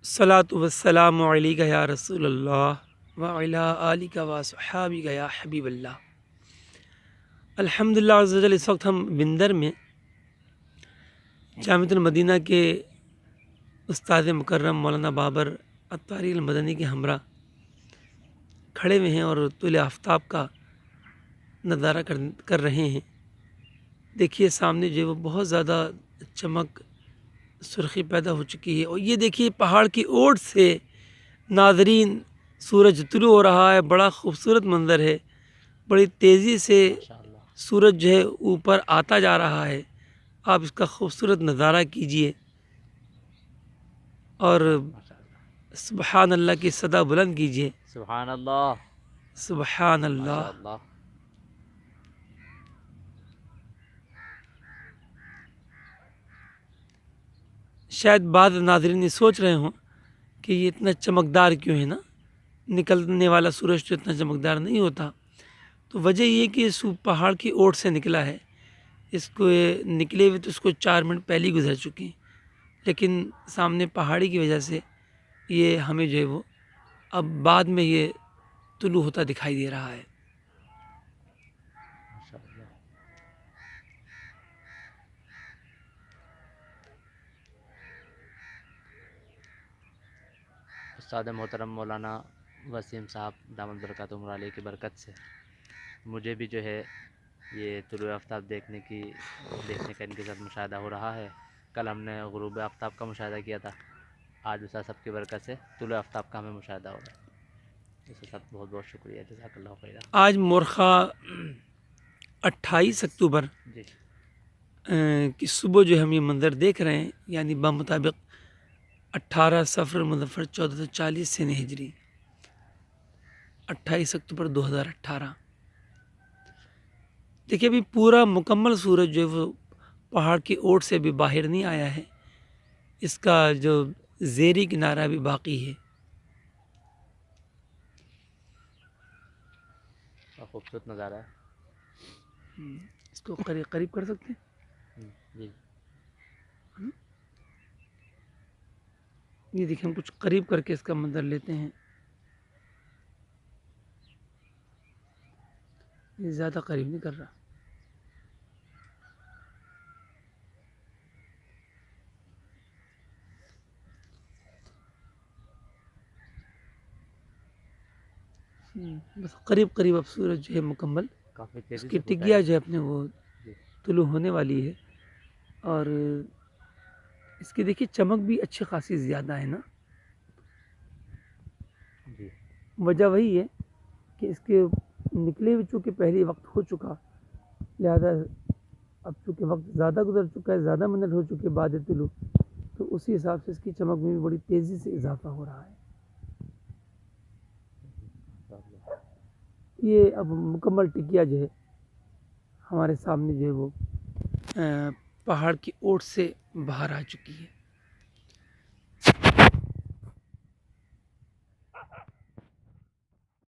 الصلاۃ والسلام علیک یا رسول اللہ وعلی آلک و صحابک یا حبیب اللہ۔ الحمدللہ عز وجل اس وقت ہم بندر میں جامعۃ المدینہ کے استاد مکرم مولانا بابر الطاہری المدنی کے ہمراہ کھڑے ہوئے ہیں اور طلوع آفتاب کا نظارہ کر رہے ہیں۔ دیکھیے سامنے جو ہے وہ بہت زیادہ چمک سرخی پیدا ہو چکی ہے، اور یہ دیکھیے پہاڑ کی اوٹ سے ناظرین سورج طلوع ہو رہا ہے۔ بڑا خوبصورت منظر ہے، بڑی تیزی سے سورج جو ہے اوپر آتا جا رہا ہے۔ آپ اس کا خوبصورت نظارہ کیجئے اور سبحان اللہ کی صدا بلند کیجئے۔ سبحان اللہ، سبحان ماشاء اللہ۔ اللہ۔ شاید بعض ناظرین یہ سوچ رہے ہوں کہ یہ اتنا چمکدار کیوں ہے نا، نکلنے والا سورج تو اتنا چمکدار نہیں ہوتا۔ تو وجہ یہ کہ اس پہاڑ کی اوٹ سے نکلا ہے، اس کو نکلے ہوئے تو اس کو 4 منٹ پہلے ہی گزر چکے ہیں، لیکن سامنے پہاڑی کی وجہ سے یہ ہمیں جو ہے وہ اب بعد میں یہ طلوع ہوتا دکھائی دے رہا ہے۔ ماشاء اللہ۔ استاد محترم مولانا وسیم صاحب دامت برکاتہم علیہ کی برکت سے مجھے بھی جو ہے یہ طلوع آفتاب دیکھنے کا ان کے ساتھ مشاہدہ ہو رہا ہے۔ کل ہم نے غروب آفتاب کا مشاہدہ کیا تھا، آج استاد صاحب کی برکت سے طلوع آفتاب کا ہمیں مشاہدہ ہو رہا ہے۔ اس کے ساتھ بہت بہت شکریہ، جزاک اللہ خیرہ۔ آج مورخہ 28 اکتوبر جی کی صبح جو ہم یہ منظر دیکھ رہے ہیں، یعنی بمطابق 18 صفر مظفر 1440 سن ہجری، 28 اکتوبر 2018۔ دیکھیے ابھی پورا مکمل سورج جو ہے وہ پہاڑ کی اوٹ سے بھی باہر نہیں آیا ہے، اس کا جو زیریں کنارہ بھی باقی ہے۔ خوبصورت نظارہ ہے۔ اس کو قریب کر سکتے ہیں؟ جی یہ دیکھیں، ہم کچھ قریب کر کے اس کا منظر لیتے ہیں۔ یہ زیادہ قریب نہیں کر رہا۔ بس قریب اب سورج جو ہے مکمل، کافی اس تیزی کی سے ٹکیا جو ہے اپنے وہ جی طلوع ہونے والی ہے، اور اس کی دیکھیے چمک بھی اچھی خاصی زیادہ ہے نا۔ جی وجہ وہی ہے کہ اس کے نکلے ہوئے چونکہ پہلے وقت ہو چکا، لہذا اب چونکہ وقت زیادہ گزر چکا ہے، زیادہ منٹ ہو چکے بعد طلوع، تو اسی حساب سے اس کی چمک میں بھی بڑی تیزی سے اضافہ ہو رہا ہے۔ یہ اب مکمل ٹکیا جو ہے ہمارے سامنے جو ہے وہ پہاڑ کی اوٹ سے باہر آ چکی ہے۔